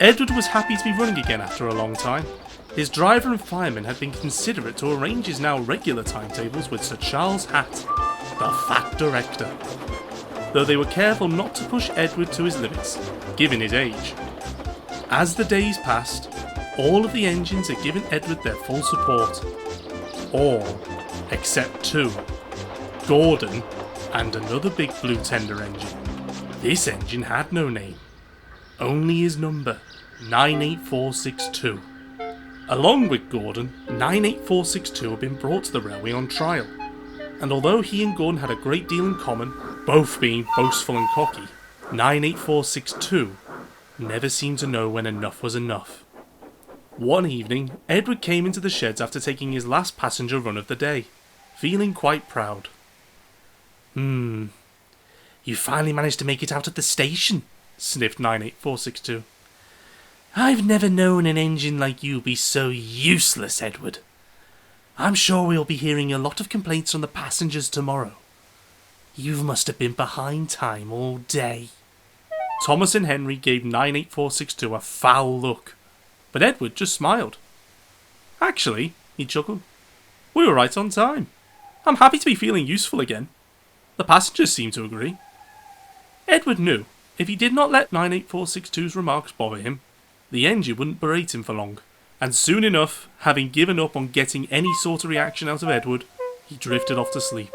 Edward was happy to be running again after a long time. His driver and fireman had been considerate to arrange his now regular timetables with Sir Charles Hatt, the Fat Director, though they were careful not to push Edward to his limits, given his age. As the days passed, all of the engines had given Edward their full support. All except two, Gordon and another big blue tender engine. This engine had no name, only his number, 98462. Along with Gordon, 98462 had been brought to the railway on trial, and although he and Gordon had a great deal in common, both being boastful and cocky, 98462 never seemed to know when enough was enough. One evening, Edward came into the sheds after taking his last passenger run of the day, feeling quite proud. You finally managed to make it out of the station, sniffed 98462. I've never known an engine like you be so useless, Edward. I'm sure we'll be hearing a lot of complaints from the passengers tomorrow. You must have been behind time all day. Thomas and Henry gave 98462 a foul look, but Edward just smiled. Actually, he chuckled, we were right on time. I'm happy to be feeling useful again. The passengers seem to agree. Edward knew if he did not let 98462's remarks bother him, the engine wouldn't berate him for long, and soon enough, having given up on getting any sort of reaction out of Edward, he drifted off to sleep.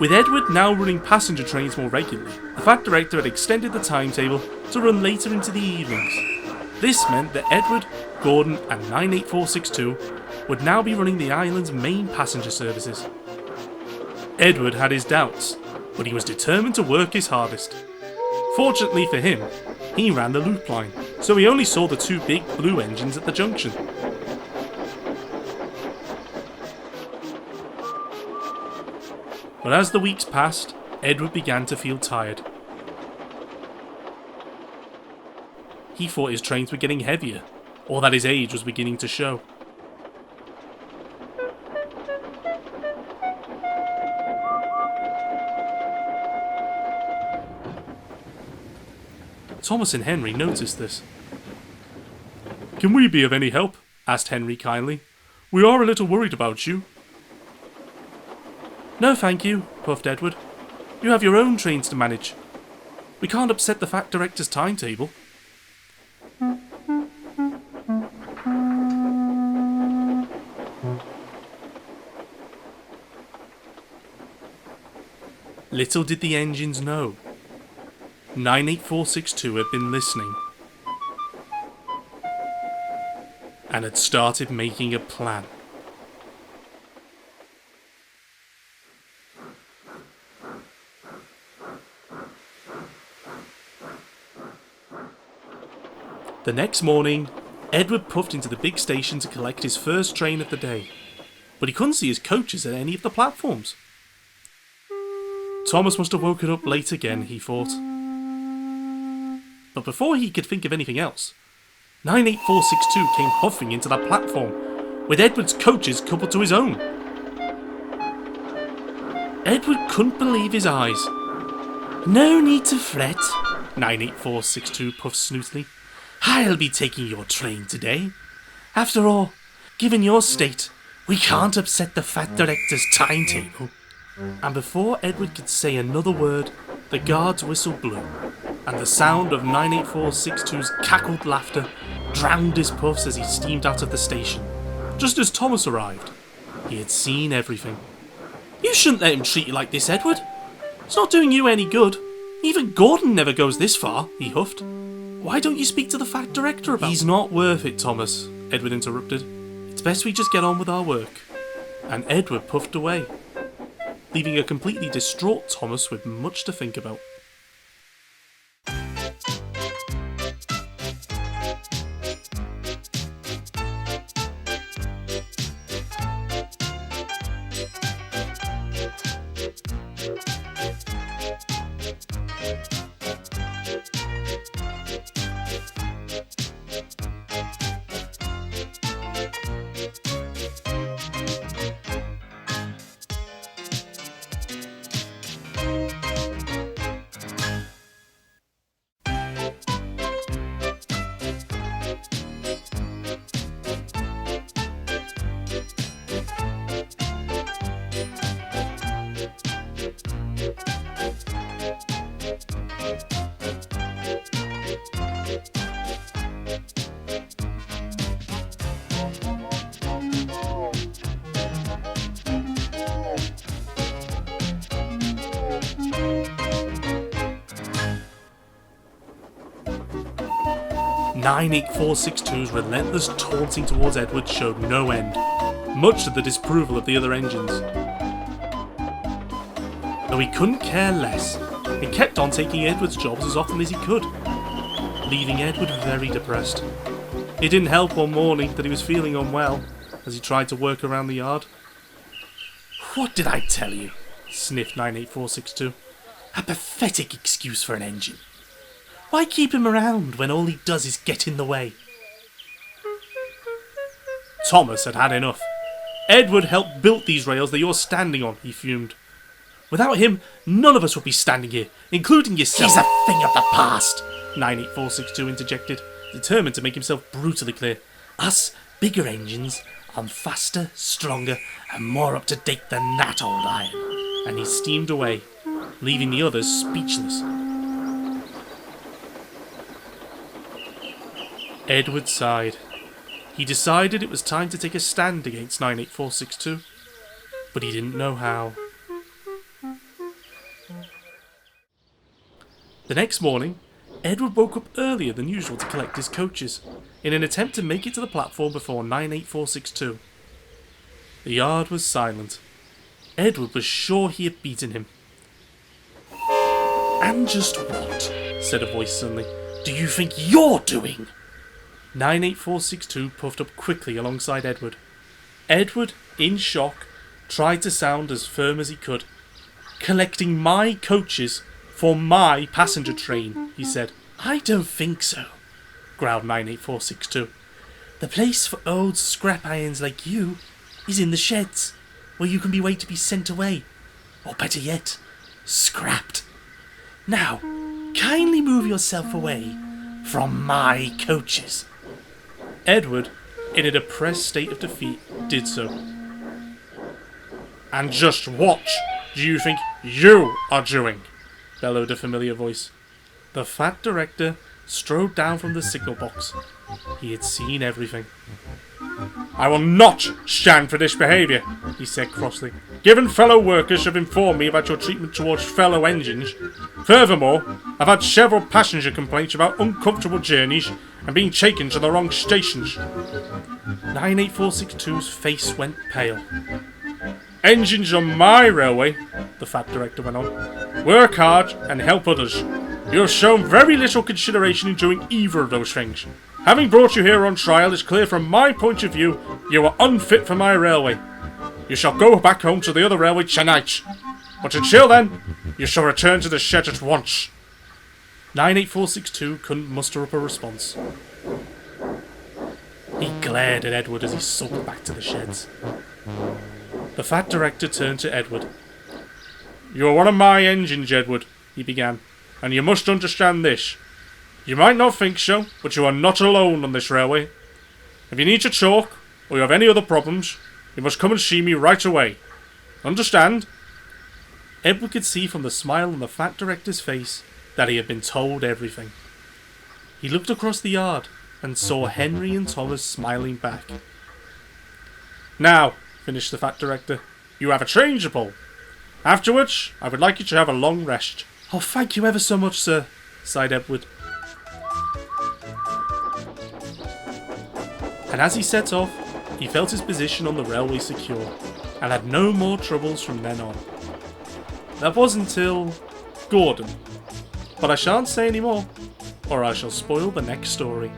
With Edward now running passenger trains more regularly, the Fat Director had extended the timetable to run later into the evenings. This meant that Edward, Gordon and 98462 would now be running the island's main passenger services. Edward had his doubts, but he was determined to work his hardest. Fortunately for him, he ran the loop line, so he only saw the two big blue engines at the junction. But as the weeks passed, Edward began to feel tired. He thought his trains were getting heavier, or that his age was beginning to show. Thomas and Henry noticed this. Can we be of any help? Asked Henry kindly. We are a little worried about you. No thank you, puffed Edward. You have your own trains to manage. We can't upset the Fat Director's timetable. Little did the engines know, 98462 had been listening and had started making a plan. The next morning, Edward puffed into the big station to collect his first train of the day, but he couldn't see his coaches at any of the platforms. Thomas must have woken up late again, he thought. But before he could think of anything else, 98462 came huffing into the platform, with Edward's coaches coupled to his own. Edward couldn't believe his eyes. No need to fret, 98462 puffed smoothly. I'll be taking your train today. After all, given your state, we can't upset the Fat Director's timetable. And before Edward could say another word, the guard's whistle blew, and the sound of 98462's cackled laughter drowned his puffs as he steamed out of the station. Just as Thomas arrived, he had seen everything. You shouldn't let him treat you like this, Edward. It's not doing you any good. Even Gordon never goes this far, he huffed. Why don't you speak to the Fat Director about it? He's not worth it, Thomas, Edward interrupted. It's best we just get on with our work. And Edward puffed away, leaving a completely distraught Thomas with much to think about. 98462's relentless taunting towards Edward showed no end, much to the disapproval of the other engines. Though he couldn't care less, and kept on taking Edward's jobs as often as he could, leaving Edward very depressed. It didn't help one morning that he was feeling unwell as he tried to work around the yard. "What did I tell you?" sniffed 98462. "A pathetic excuse for an engine. Why keep him around when all he does is get in the way?" Thomas had had enough. "Edward helped build these rails that you're standing on," he fumed. "Without him, none of us would be standing here, including yourself." "He's a thing of the past," 98462 interjected, determined to make himself brutally clear. "Us bigger engines are faster, stronger, and more up to date than that old iron." And he steamed away, leaving the others speechless. Edward sighed. He decided it was time to take a stand against 98462, but he didn't know how. The next morning, Edward woke up earlier than usual to collect his coaches, in an attempt to make it to the platform before 98462. The yard was silent. Edward was sure he had beaten him. "And just what," said a voice suddenly, "do you think you're doing?" 98462 puffed up quickly alongside Edward. Edward, in shock, tried to sound as firm as he could. "Collecting my coaches for my passenger train," he said. "I don't think so," growled 98462. "The place for old scrap irons like you is in the sheds, where you can be waited to be sent away. Or better yet, scrapped. Now, kindly move yourself away from my coaches." Edward, in a depressed state of defeat, did so. "And just what do you think you are doing?" bellowed a familiar voice. The fat director strode down from the signal box. He had seen everything. "I will not stand for this behaviour," he said crossly. "Given fellow workers have informed me about your treatment towards fellow engines. Furthermore, I've had several passenger complaints about uncomfortable journeys and being taken to the wrong stations." 98462's face went pale. "Engines on my railway," the fat director went on, "work hard and help others. You have shown very little consideration in doing either of those things. Having brought you here on trial, it's clear from my point of view you are unfit for my railway. You shall go back home to the other railway tonight. But until then, you shall return to the shed at once." 98462 couldn't muster up a response. He glared at Edward as he sulked back to the sheds. The fat director turned to Edward. "You are one of my engines, Edward," he began, "and you must understand this. You might not think so, but you are not alone on this railway. If you need to talk, or you have any other problems, you must come and see me right away. Understand?" Edward could see from the smile on the fat director's face that he had been told everything. He looked across the yard and saw Henry and Thomas smiling back. "Now," finished the fat director, "you have a train to pull. Afterwards, I would like you to have a long rest." "Oh, thank you ever so much, sir," sighed Edward. And as he set off, he felt his position on the railway secure, and had no more troubles from then on. That was until Gordon. But I shan't say any more, or I shall spoil the next story.